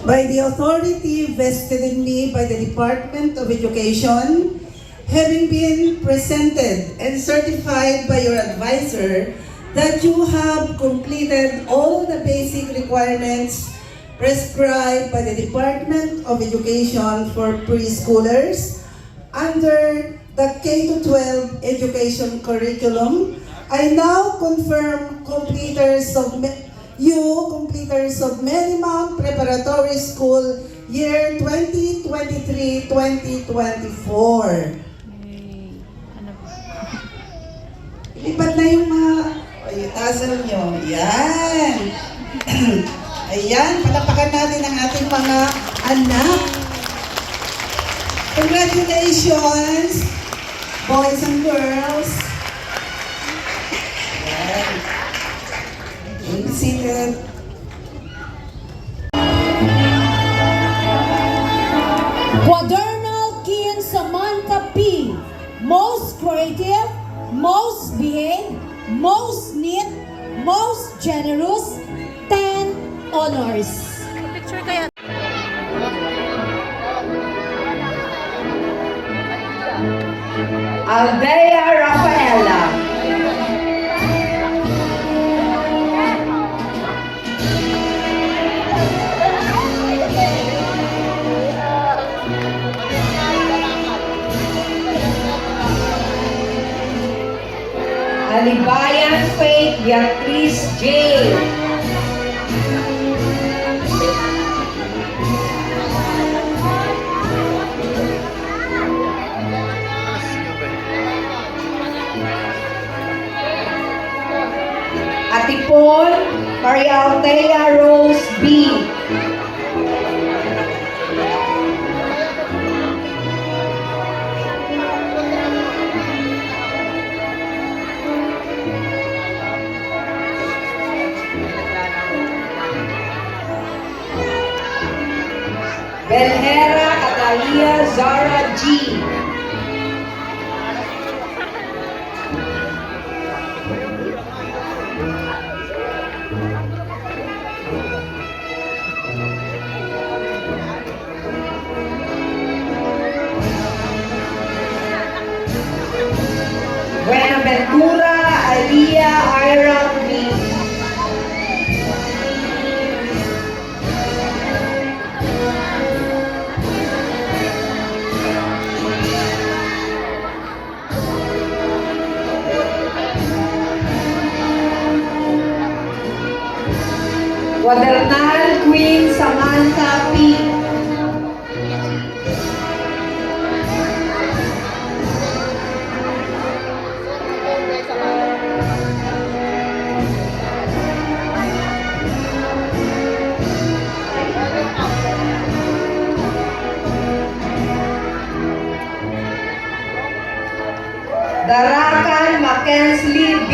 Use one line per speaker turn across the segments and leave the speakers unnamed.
by the authority vested in me by the Department of Education, having been presented and certified by your advisor that you have completed all the basic requirements prescribed by the Department of Education for preschoolers under the K-12 education curriculum, I now confirm completers of Marymount Preparatory School year 2023-2024. Ilipat na yung mga tassel nyo. Yan. Ayan, palapakan natin ang ating mga anak. Congratulations, boys and girls. Ayan. Be seated.
Quadernal King Samantha P. Most creative, most behaved, most neat, most generous, 10 honors.
Picture kaya.
Aldea Rafaela. Alibayan Faith Beatriz J. Atipon Maria Altea Rose B. Belhera Catalia Zara G. Buenaventura Alia Ira B. Quadernal Queen Samantha P. Darakan Mackenzie B.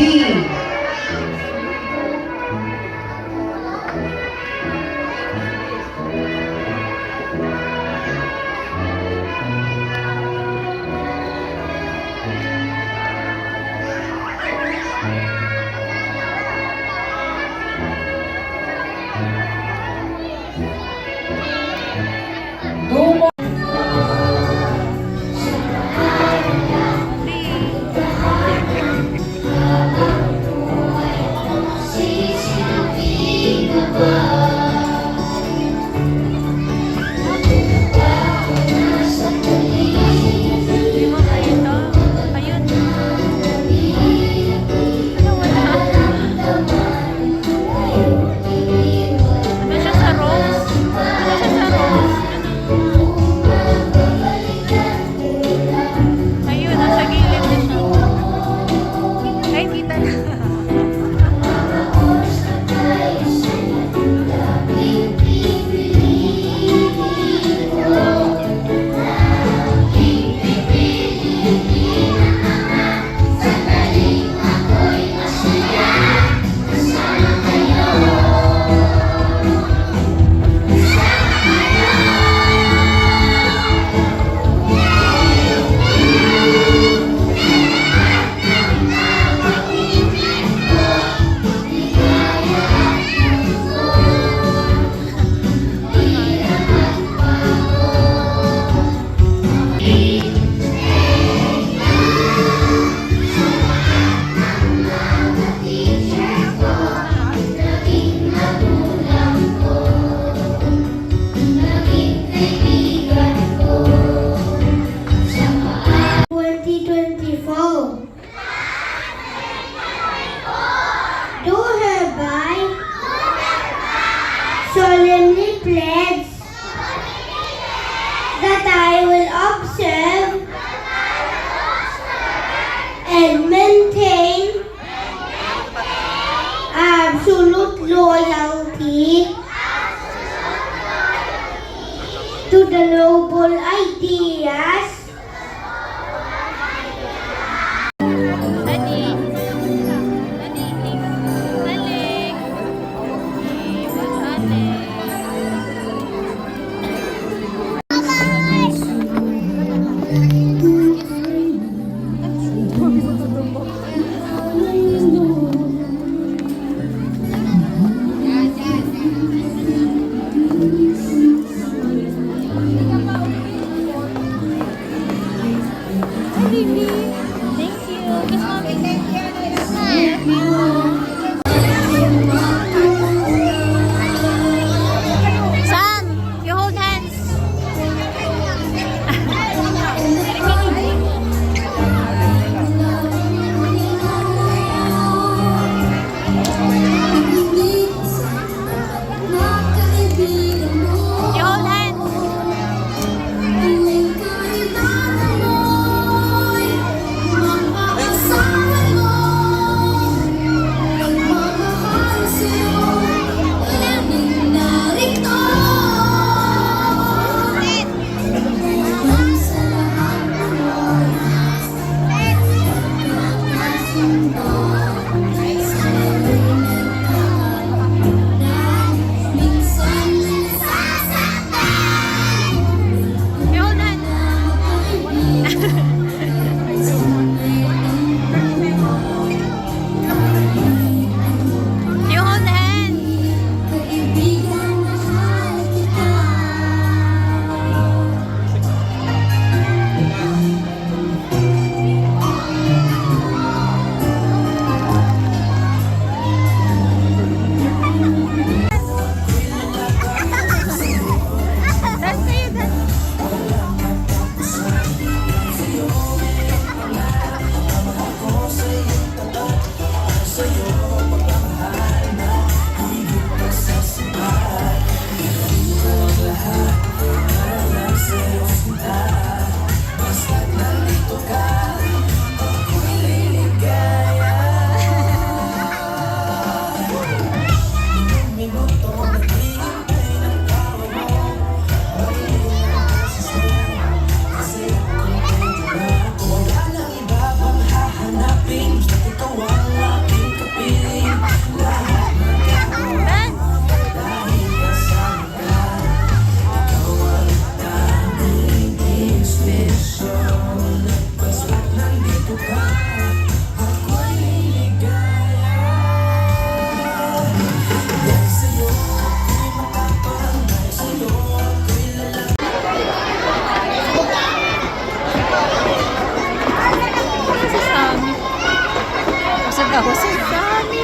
Dumo
solemnly pledge that I will observe and maintain absolute loyalty to the noble ideas
Sam, you hold hands. You hold hands. You hold hands. You hold hands. That's it.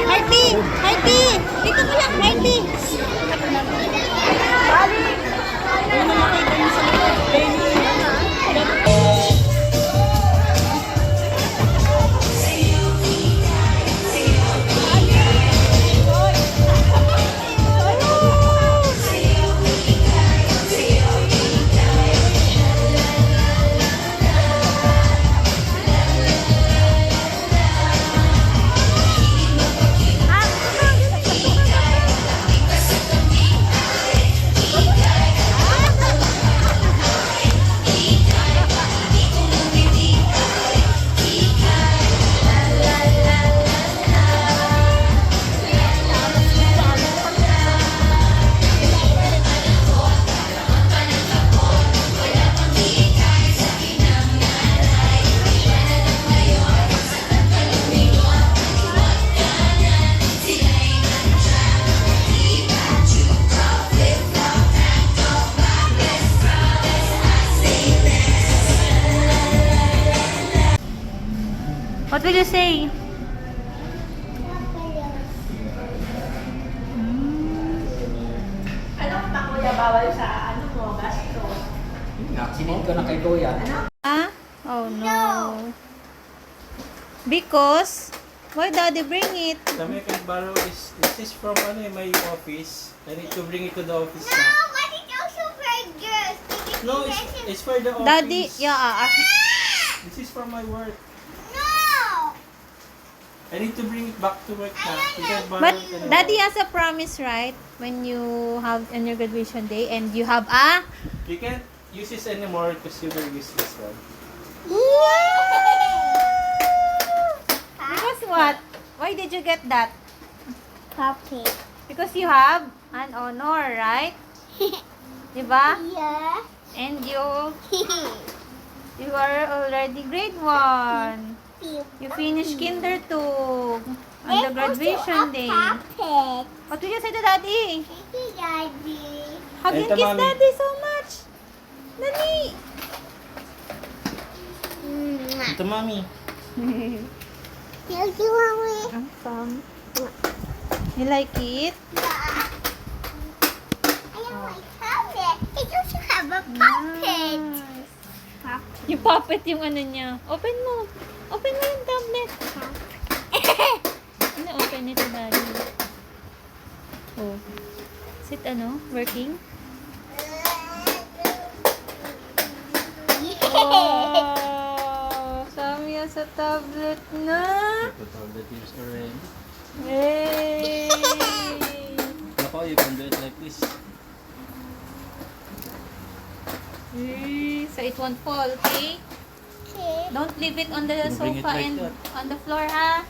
Hearty! Hearty! Dito ka lang, Hearty! What will you say?
Sinend ko na kay Kuya.
Ah? Oh no. Because Why daddy bring it?
Sabi can borrow this is from my office. I need to bring it to the office.
No, but it's also for girls.
No, it's for the office.
Daddy, yeah.
This is for my work.
No!
I need to bring it back to work now. You can borrow
But
it and
daddy has a promise, right? When you have on your graduation day and you have a
You can't use this anymore because you will use this one.
because what? Why did you get that?
Puppy.
Because you have an honor, right? Diba?
Yeah.
And you are already grade 1. You finished kinder 2 on the graduation day.
Puppet.
What will you say to daddy?
Thank you, Daddy.
Hug and
Ito,
kiss
Mami.
daddy so much. Daddy.
Ito, Mommy.
Thank you, Mommy.
Awesome. You like it?
I have my puppet. I also have a puppet.
Nice. Yung puppet yung ano niya. Open mo. Open mo yung tablet. Ano open nito daddy? Oh. Is it working? Wow! Samia sa tablet na!
Put all the tips already.
Hey!
Ako, you can do it like this.
So it won't fall, okay? Don't leave it on the
You bring it
sofa
like
and
that.
on the floor, ha?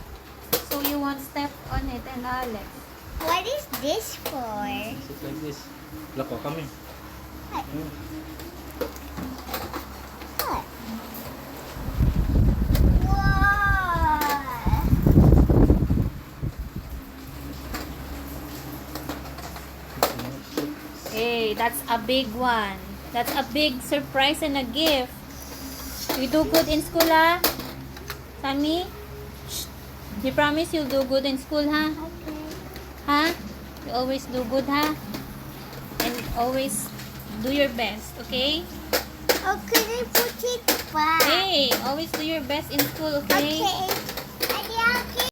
So you won't step on it and Alex.
What is this for?
Sit like this. Lako, come here.
Wow.
Hey, that's a big one. That's a big surprise and a gift. You do good in school, ha? Sammy? Shh. You promise you'll do good in school, ha?
Okay.
Ha? You always do good, ha? And always do your best, okay?
Oh, can I put it back?
Hey, always do your best in school, okay?
Okay,